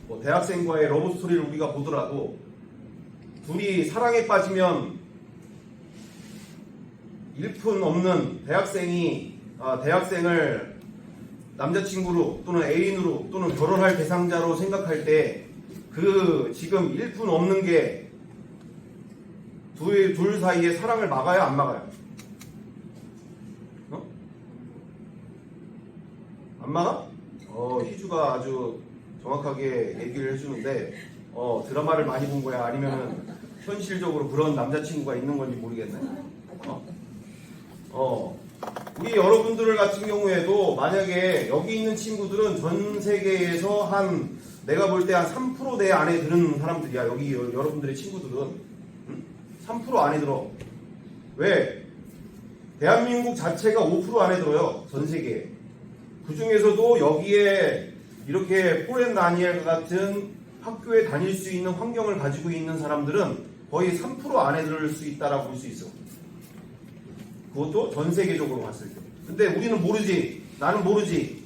뭐 대학생과의 러브 스토리를 우리가 보더라도 둘이 사랑에 빠지면 일푼 없는 대학생을 남자친구로 또는 애인으로 또는 결혼할 대상자로 생각할 때 그 지금 일푼 없는 게 둘 사이의 사랑을 막아요, 안 막아요? 안 막아? 희주가 아주 정확하게 얘기를 해주는데 드라마를 많이 본 거야? 아니면은 현실적으로 그런 남자친구가 있는 건지 모르겠네. 우리 여러분들 같은 경우에도 만약에 여기 있는 친구들은 전 세계에서 한 내가 볼 때 한 3% 내 안에 드는 사람들이야. 여기 여러분들의 친구들은 3% 안에 들어. 왜? 대한민국 자체가 5% 안에 들어요. 전 세계에. 그 중에서도 여기에 이렇게 포렌 다니엘 같은 학교에 다닐 수 있는 환경을 가지고 있는 사람들은 거의 3% 안에 들을 수 있다라고 볼 수 있어. 그것도 전 세계적으로 봤을 때. 근데 우리는 모르지. 나는 모르지.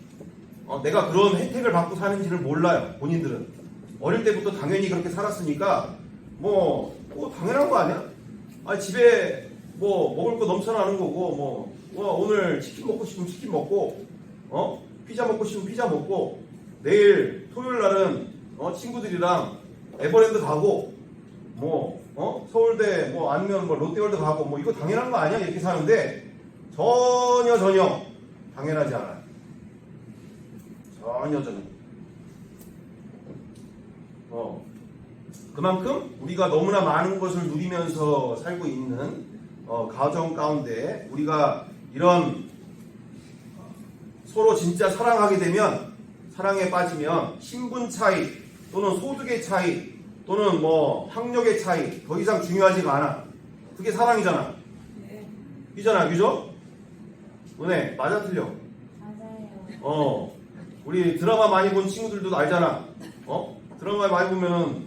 내가 그런 혜택을 받고 사는지를 몰라요. 본인들은. 어릴 때부터 당연히 그렇게 살았으니까 뭐 당연한 거 아니야? 집에 뭐 먹을 거 넘쳐나는 거고 오늘 치킨 먹고 싶으면 치킨 먹고 피자 먹고 싶으면 피자 먹고 내일 토요일 날은 친구들이랑 에버랜드 가고 서울대 아니면 롯데월드 가고 이거 당연한 거 아니야? 이렇게 사는데 전혀 당연하지 않아요. 전혀 그만큼 우리가 너무나 많은 것을 누리면서 살고 있는 가정 가운데 우리가 이런 서로 진짜 사랑하게 되면 사랑에 빠지면 신분 차이 또는 소득의 차이 또는 학력의 차이 더 이상 중요하지가 않아. 그게 사랑이잖아. 네. 이잖아, 그죠? 은혜 맞아 틀려? 맞아요. 우리 드라마 많이 본 친구들도 알잖아. 드라마 많이 보면은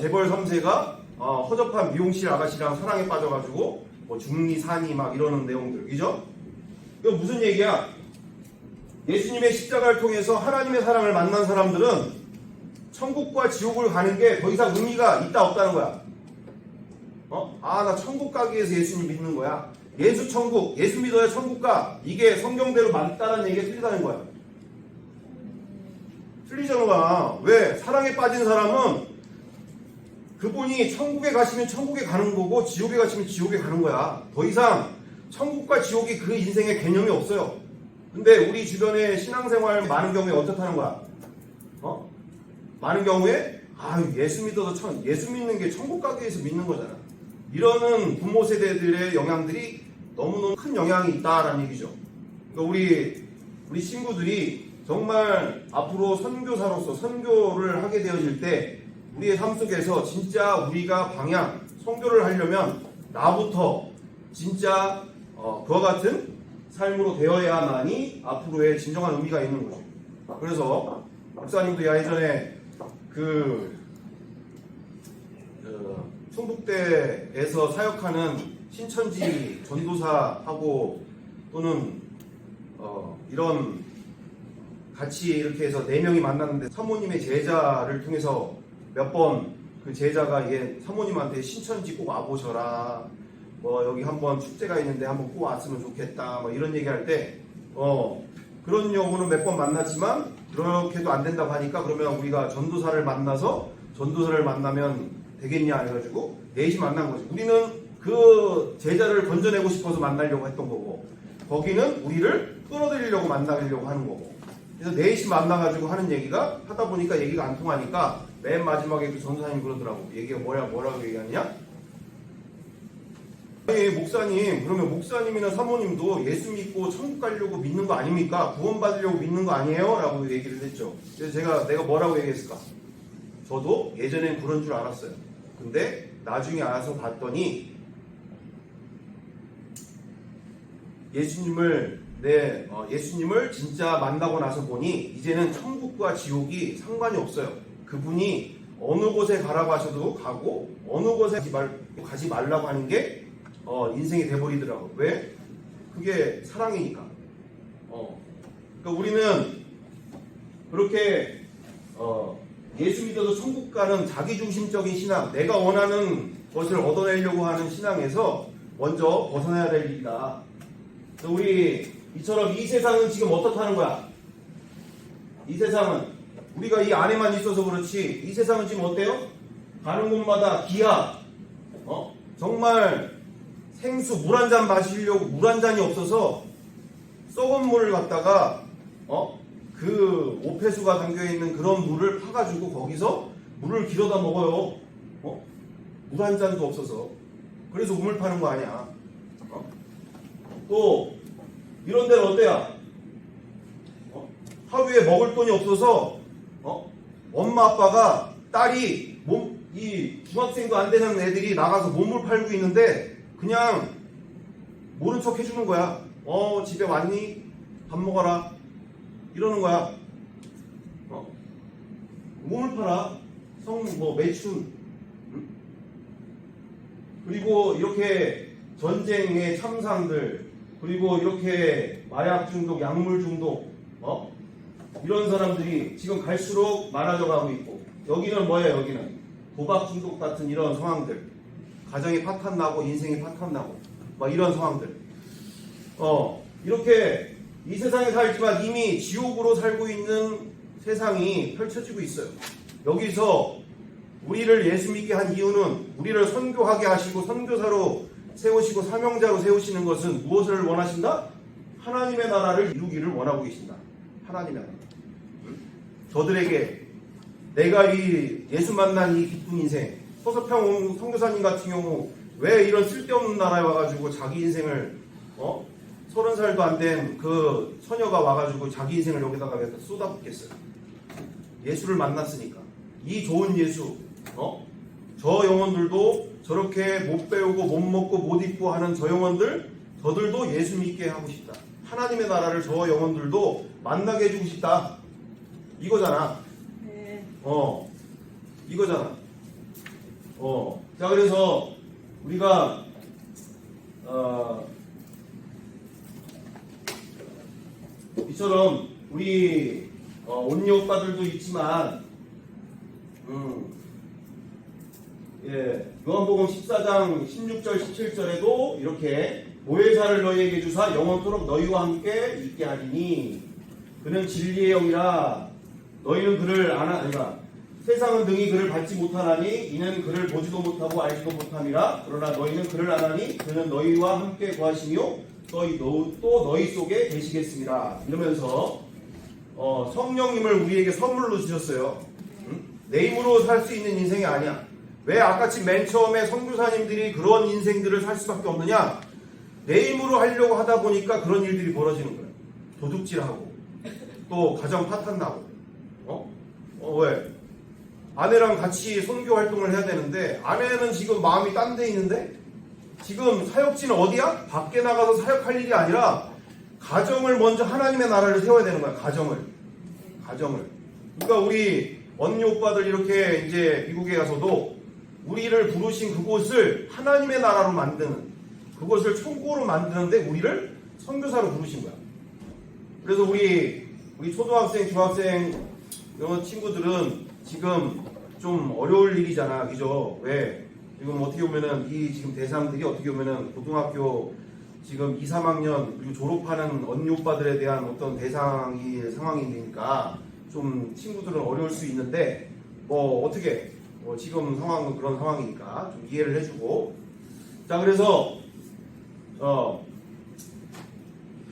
재벌 3세가 허접한 미용실 아가씨랑 사랑에 빠져가지고 중리 산이 막 이러는 내용들, 그죠? 이거 무슨 얘기야? 예수님의 십자가를 통해서 하나님의 사랑을 만난 사람들은 천국과 지옥을 가는 게 더 이상 의미가 있다 없다는 거야. 나 천국 가기 위해서 예수님 믿는 거야. 예수 천국, 예수 믿어야 천국 가. 이게 성경대로 맞다는 얘기가 틀리다는 거야. 틀리잖아. 왜? 사랑에 빠진 사람은 그분이 천국에 가시면 천국에 가는 거고 지옥에 가시면 지옥에 가는 거야. 더 이상 천국과 지옥이 그 인생의 개념이 없어요. 근데 우리 주변에 신앙생활 많은 경우에 어떻다는 거야? 많은 경우에 예수 믿어서 예수 믿는 게 천국 가기 위해서 믿는 거잖아. 이러는 부모 세대들의 영향들이 너무너무 큰 영향이 있다라는 얘기죠. 그러니까 우리 친구들이 정말 앞으로 선교사로서 선교를 하게 되어질 때 우리의 삶 속에서 진짜 우리가 방향, 선교를 하려면 나부터 진짜 그와 같은 삶으로 되어야만이 앞으로의 진정한 의미가 있는 거죠. 그래서 목사님도 예전에 충북대에서 사역하는 신천지 전도사하고 또는 이런 같이 이렇게 해서 4명이 만났는데 사모님의 제자를 통해서 몇 번 그 제자가 사모님한테 신천지 꼭 와보셔라. 여기 한번 축제가 있는데 한번 꼭 왔으면 좋겠다. 이런 얘기할 때 그런 경우는 몇 번 만났지만 그렇게도 안 된다고 하니까 그러면 우리가 전도사를 만나면 되겠냐 해가지고 넷이 만난 거지. 우리는 그 제자를 건져내고 싶어서 만나려고 했던 거고 거기는 우리를 끌어들이려고 만나려고 하는 거고. 그래서 넷이 만나가지고 하는 얘기가 하다 보니까 얘기가 안 통하니까 맨 마지막에 그 전도사님이 그러더라고. 얘기가 뭐라고 얘기하냐? 아니 목사님, 그러면 목사님이나 사모님도 예수 믿고 천국 가려고 믿는 거 아닙니까? 구원 받으려고 믿는 거 아니에요? 라고 얘기를 했죠. 그래서 내가 뭐라고 얘기했을까? 저도 예전엔 그런 줄 알았어요. 근데 나중에 알아서 봤더니 예수님을 예수님을 진짜 만나고 나서 보니 이제는 천국과 지옥이 상관이 없어요. 그분이 어느 곳에 가라고 하셔도 가고 어느 곳에 가지 말라고 하는 게 인생이 돼버리더라고. 왜? 그게 사랑이니까. 그러니까 우리는 그렇게 예수 믿어서 천국 가는 자기중심적인 신앙, 내가 원하는 것을 얻어내려고 하는 신앙에서 먼저 벗어나야 될 일이다. 우리 이처럼 이 세상은 지금 어떻다는 거야? 이 세상은 우리가 이 안에만 있어서 그렇지 이 세상은 지금 어때요? 가는 곳마다 기아, 정말 생수 물 한 잔 마시려고 물 한 잔이 없어서 썩은 물을 갖다가 그 오폐수가 담겨있는 그런 물을 파가지고 거기서 물을 길어다 먹어요. 물 한 잔도 없어서. 그래서 우물 파는 거 아니야. 또 이런 데는 어때야? 하루에 먹을 돈이 없어서 엄마 아빠가 딸이 이 중학생도 안 되는 애들이 나가서 몸을 팔고 있는데 그냥 모른 척 해주는 거야. 집에 왔니? 밥 먹어라. 이러는 거야. 몸을 팔아. 매춘. 응? 그리고 이렇게 전쟁의 참상들, 그리고 이렇게 마약 중독, 약물 중독, 이런 사람들이 지금 갈수록 많아져 가고 있고, 여기는 뭐예요? 여기는 도박 중독 같은 이런 상황들, 가정이 파탄나고 인생이 파탄나고 막 이런 상황들. 이렇게 이 세상에 살지만 이미 지옥으로 살고 있는 세상이 펼쳐지고 있어요. 여기서 우리를 예수 믿게 한 이유는 우리를 선교하게 하시고 선교사로 세우시고 사명자로 세우시는 것은 무엇을 원하신다? 하나님의 나라를 이루기를 원하고 계신다. 하나님의 나라. 저들에게 내가 이 예수 만난 이 기쁜 인생, 서서평 선교사님 같은 경우 왜 이런 쓸데없는 나라에 와가지고 자기 인생을 30살도 안 된 그 처녀가 와가지고 자기 인생을 여기다가 쏟아붓겠어요. 예수를 만났으니까. 이 좋은 예수, 저 영혼들도 저렇게 못 배우고 못 먹고 못 입고 하는 저 영혼들, 저들도 예수 믿게 하고 싶다. 하나님의 나라를 저 영혼들도 만나게 해주고 싶다. 이거잖아. 네. 이거잖아. 자, 그래서 우리가 이처럼 우리 온니 오빠들도 있지만 요한복음 14장 16절 17절에도 이렇게 보혜사를 너희에게 주사 영원토록 너희와 함께 있게 하리니 그는 진리의 영이라 너희는 그를 아니라 세상은 능히 그를 받지 못하나니 이는 그를 보지도 못하고 알지도 못함이라 그러나 너희는 그를 아나니 그는 너희와 함께 거하시며 또 너희 속에 계시겠습니다. 이러면서 성령님을 우리에게 선물로 주셨어요. 내 힘으로 살 수 있는 인생이 아니야. 왜 아까치 맨 처음에 선교사님들이 그런 인생들을 살 수밖에 없느냐? 내 힘으로 하려고 하다 보니까 그런 일들이 벌어지는 거예요. 도둑질하고 또 가정 파탄나고 왜? 아내랑 같이 선교 활동을 해야 되는데 아내는 지금 마음이 딴 데 있는데 지금 사역지는 어디야? 밖에 나가서 사역할 일이 아니라 가정을 먼저 하나님의 나라를 세워야 되는 거야. 가정을. 그러니까 우리 언니 오빠들 이렇게 이제 미국에 가서도 우리를 부르신 그곳을 하나님의 나라로 만드는, 그것을 천국으로 만드는데 우리를 선교사로 부르신 거야. 그래서 우리 초등학생, 중학생 이런 친구들은 지금 좀 어려울 일이잖아, 그죠? 왜? 지금 어떻게 보면은 이 지금 대상들이 어떻게 보면은 고등학교 지금 2, 3학년 그리고 졸업하는 언니 오빠들에 대한 어떤 상황이니까 좀 친구들은 어려울 수 있는데 어떻게 지금 상황은 그런 상황이니까 좀 이해를 해주고. 자, 그래서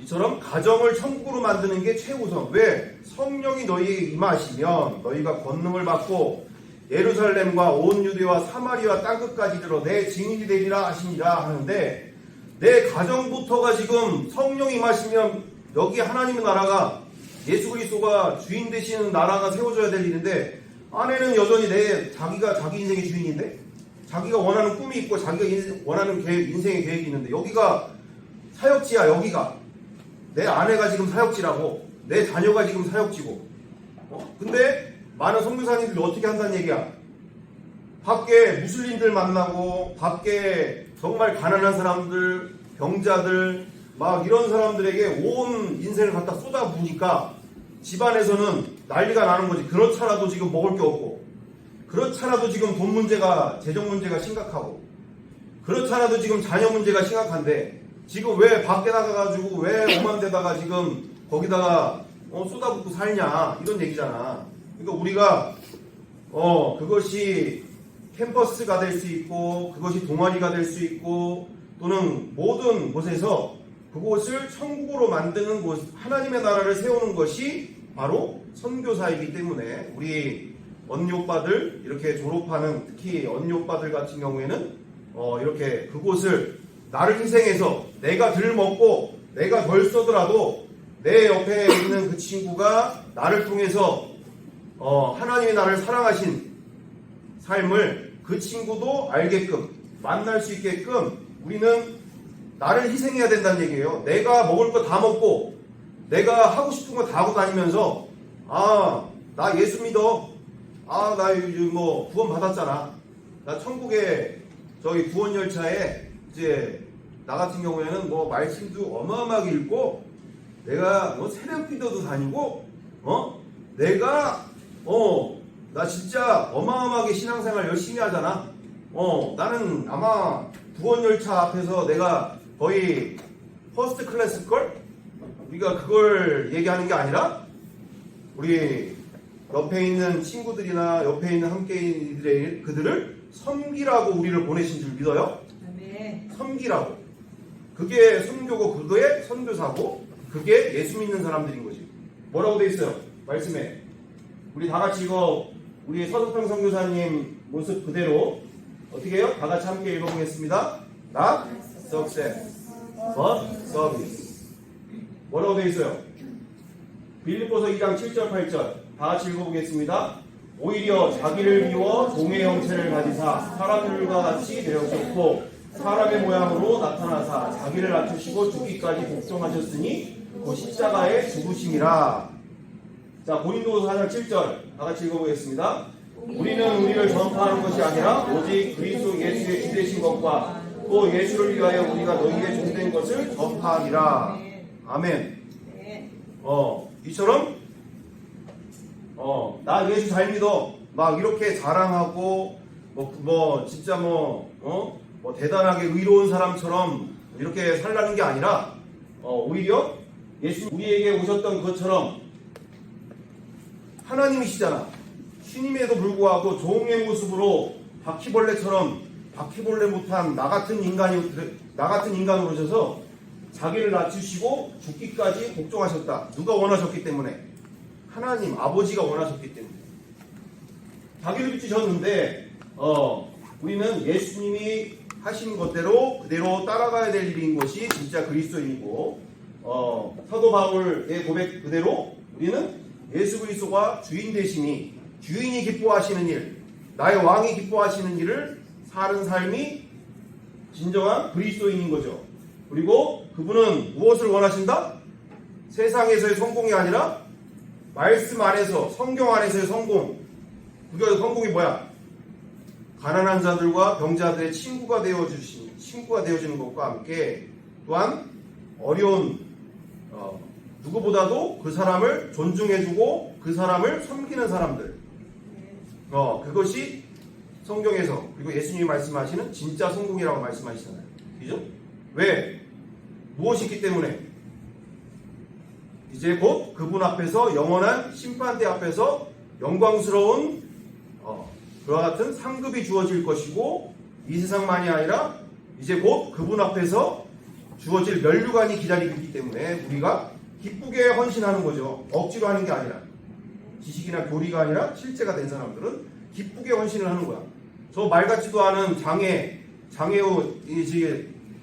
이처럼 가정을 천국으로 만드는 게 최우선. 왜? 성령이 너희에게 임하시면 너희가 권능을 받고 예루살렘과 온 유대와 사마리아 땅끝까지 들어 내 증인이 되리라 하시니라 하는데, 내 가정부터가 지금 성령이 임하시면 여기 하나님의 나라가 예수 그리스도가 주인 되시는 나라가 세워져야 될 일인데, 아내는 여전히 자기가 자기 인생의 주인인데, 자기가 원하는 꿈이 있고 자기가 원하는 인생의 계획이 있는데, 여기가 사역지야. 여기가 내 아내가 지금 사역지라고, 내 자녀가 지금 사역지고. 근데 많은 선교사님들이 어떻게 한다는 얘기야? 밖에 무슬림들 만나고, 밖에 정말 가난한 사람들, 병자들, 막 이런 사람들에게 온 인생을 갖다 쏟아부으니까 집안에서는 난리가 나는 거지. 그렇잖아도 지금 먹을 게 없고, 그렇잖아도 지금 돈 문제가, 재정 문제가 심각하고, 그렇잖아도 지금 자녀 문제가 심각한데, 지금 왜 밖에 나가가지고 왜 오만 데다가 지금 거기다가 쏟아붓고 살냐, 이런 얘기잖아. 그러니까 우리가 그것이 캠퍼스가 될 수 있고, 그것이 동아리가 될 수 있고, 또는 모든 곳에서 그곳을 천국으로 만드는 곳, 하나님의 나라를 세우는 것이 바로 선교사이기 때문에 우리 언니 오빠들 이렇게 졸업하는, 특히 언니 오빠들 같은 경우에는 이렇게 그곳을 나를 희생해서 내가 덜 먹고 내가 덜 써더라도 내 옆에 있는 그 친구가 나를 통해서 하나님이 나를 사랑하신 삶을 그 친구도 알게끔, 만날 수 있게끔 우리는 나를 희생해야 된다는 얘기예요. 내가 먹을 거 다 먹고 내가 하고 싶은 거 다 하고 다니면서 나 예수 믿어. 나 뭐 구원 받았잖아. 나 천국에 저기 구원 열차에 이제 나 같은 경우에는 뭐 말씀도 어마어마하게 읽고 내가 뭐 새벽 기도도 다니고 내가 나 진짜 어마어마하게 신앙생활 열심히 하잖아. 나는 아마 구원 열차 앞에서 내가 거의 퍼스트 클래스걸? 우리가 그걸 얘기하는 게 아니라 우리 옆에 있는 친구들이나 옆에 있는 함께인들의 그들을 섬기라고 우리를 보내신 줄 믿어요? 아멘. 섬기라고. 그게 선교고, 그게 선교사고, 그게 예수 믿는 사람들인 거지. 뭐라고 돼 있어요? 말씀에. 우리 다 같이 이거 우리 서석평 선교사님 모습 그대로 어떻게 해요? 다 같이 함께 읽어보겠습니다. Not success, but service. 뭐라고 돼 있어요? 빌립보서 2장 7절 8절 다 같이 읽어보겠습니다. 오히려 자기를 비워 종의 형체를 가지사 사람들과 같이 되었었고 사람의 모양으로 나타나사 자기를 낮추시고 죽기까지 복종하셨으니 그 십자가의 죽으심이라. 자, 고린도서 4장 7절 다 같이 읽어보겠습니다. 우리는 우리를 전파하는 것이 아니라 오직 그리스도 예수의 주되신 것과 또 예수를 위하여 우리가 너희에게 종된 것을 전파하리라. 아멘. 이처럼 나 예수 잘 믿어 막 이렇게 자랑하고 진짜 대단하게 의로운 사람처럼 이렇게 살라는 게 아니라 오히려 예수 우리에게 오셨던 것처럼 하나님이시잖아. 신임에도 불구하고 종의 모습으로 바퀴벌레처럼 바퀴벌레 못한 나 같은 인간으로 오셔서 자기를 낮추시고 죽기까지 복종하셨다. 누가 원하셨기 때문에? 하나님 아버지가 원하셨기 때문에 자기를 비추셨는데 우리는 예수님이 하신 것대로 그대로 따라가야 될 일인 것이 진짜 그리스도인이고 사도 바울의 고백 그대로 우리는 예수 그리스도가 주인 되시니 주인이 기뻐하시는 일, 나의 왕이 기뻐하시는 일을 사는 삶이 진정한 그리스도인인 거죠. 그리고 그분은 무엇을 원하신다? 세상에서의 성공이 아니라 말씀 안에서, 성경 안에서의 성공. 그게 성공이 뭐야? 가난한 자들과 병자들의 친구가 되어주는 것과 함께 또한 어려운 누구보다도 그 사람을 존중해주고 그 사람을 섬기는 사람들. 그것이 성경에서 그리고 예수님이 말씀하시는 진짜 성공이라고 말씀하시잖아요. 그죠? 왜? 무엇이 있기 때문에? 이제 곧 그분 앞에서 영원한 심판대 앞에서 영광스러운 그와 같은 상급이 주어질 것이고 이 세상만이 아니라 이제 곧 그분 앞에서 주어질 면류관이 기다리고 있기 때문에 우리가 기쁘게 헌신하는 거죠. 억지로 하는 게 아니라 지식이나 교리가 아니라 실제가 된 사람들은 기쁘게 헌신을 하는 거야. 저 말 같지도 않은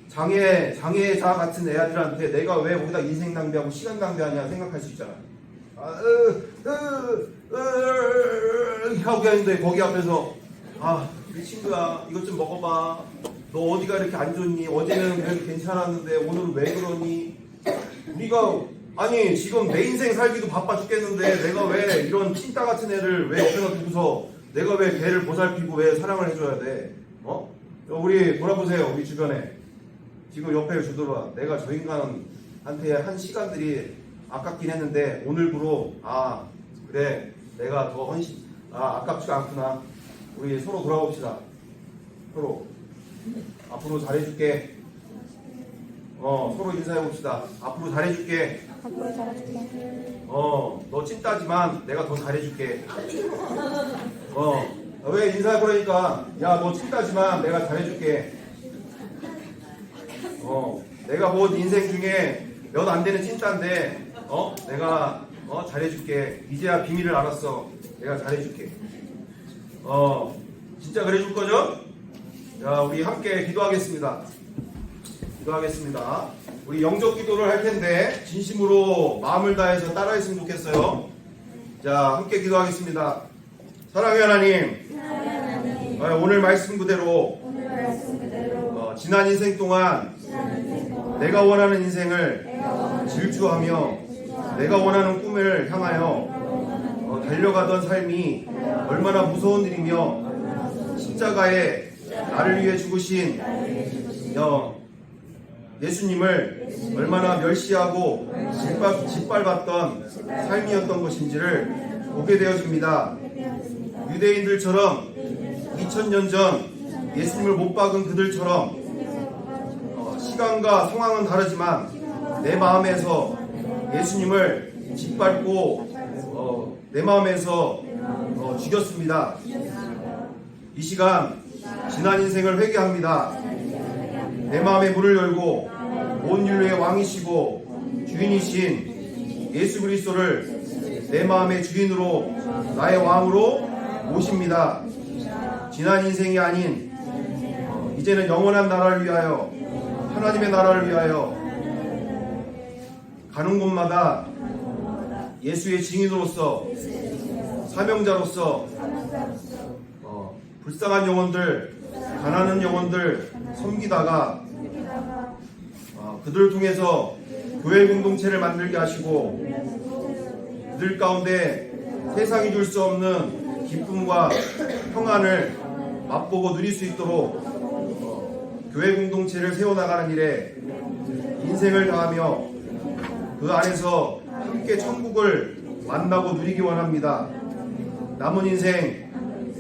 장애자 같은 애들한테 내가 왜 거기다 인생 낭비하고 시간 낭비하냐 생각할 수 있잖아. 하고 하는데 거기 앞에서 이 친구야 이것 좀 먹어봐. 너 어디가 이렇게 안 좋니? 어제는 그래도 괜찮았는데 오늘은 왜 그러니? 우리가 아니 지금 내 인생 살기도 바빠 죽겠는데 내가 왜 이런 찐따 같은 애를 왜 옆에다 두고서 내가 왜 걔를 보살피고 왜 사랑을 해줘야 돼? 우리 돌아보세요. 우리 주변에 지금 옆에 주더라. 내가 저 인간한테 한 시간들이 아깝긴 했는데 오늘부로 그래 내가 더 헌신 아깝지가 않구나. 우리 서로 돌아봅시다. 서로 앞으로 잘해줄게. 서로 인사해봅시다. 앞으로 잘해줄게. 앞으로 잘해줄게. 너 찐따지만 내가 더 잘해줄게. 왜 인사해 그러니까, 야, 너 찐따지만 내가 잘해줄게. 내가 뭐 인생 중에 몇 안 되는 찐따인데, 내가, 잘해줄게. 이제야 비밀을 알았어. 내가 잘해줄게. 진짜 그래줄 거죠? 자, 우리 함께 기도하겠습니다. 기도하겠습니다. 우리 영적 기도를 할 텐데 진심으로 마음을 다해서 따라했으면 좋겠어요. 자, 함께 기도하겠습니다. 사랑의 하나님, 오늘 말씀 그대로 지난 인생 동안 내가 원하는 인생을 질주하며 내가 원하는 꿈을 향하여 달려가던 삶이 얼마나 무서운 일이며 십자가에 나를 위해 죽으신 예수님을 얼마나 멸시하고 짓밟았던 삶이었던 것인지를 보게 되어집니다. 유대인들처럼 2000년 전 예수님을 못 박은 그들처럼 시간과 상황은 다르지만 내 마음에서 예수님을 짓밟고 내 마음에서 죽였습니다. 이 시간 지난 인생을 회개합니다. 내 마음의 문을 열고 온 인류의 왕이시고 주인이신 예수 그리스도를 내 마음의 주인으로 나의 왕으로 모십니다. 지난 인생이 아닌 이제는 영원한 나라를 위하여 하나님의 나라를 위하여 가는 곳마다 예수의 증인으로서 사명자로서 불쌍한 영혼들, 가난한 영혼들 섬기다가 그들을 통해서 교회 공동체를 만들게 하시고 그들 가운데 세상이 줄 수 없는 기쁨과 평안을 맛보고 누릴 수 있도록 교회 공동체를 세워나가는 일에 인생을 다하며 그 안에서 함께 천국을 만나고 누리기 원합니다. 남은 인생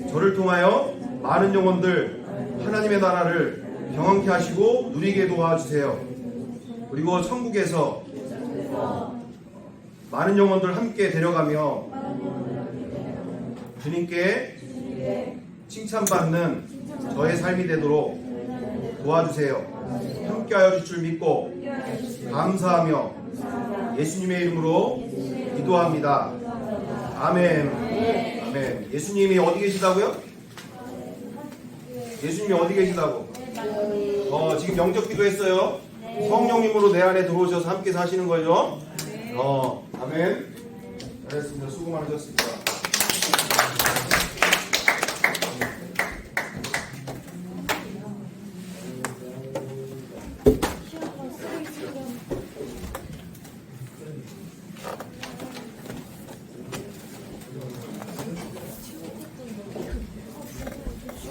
저를 통하여 많은 영혼들 하나님의 나라를 경험케 하시고 누리게 도와주세요. 그리고 천국에서 많은 영혼들 함께 데려가며 주님께 칭찬받는 저의 삶이 되도록 도와주세요. 함께하여 주실 줄 믿고 감사하며 예수님의 이름으로 기도합니다. 아멘. 아멘. 예수님이 어디 계시다고요? 예수님이 어디 계시다고? 지금 영적 기도했어요. 성령님으로 내 안에 들어오셔서 함께 사시는 거죠. 아멘. 잘했습니다. 수고 많으셨습니다.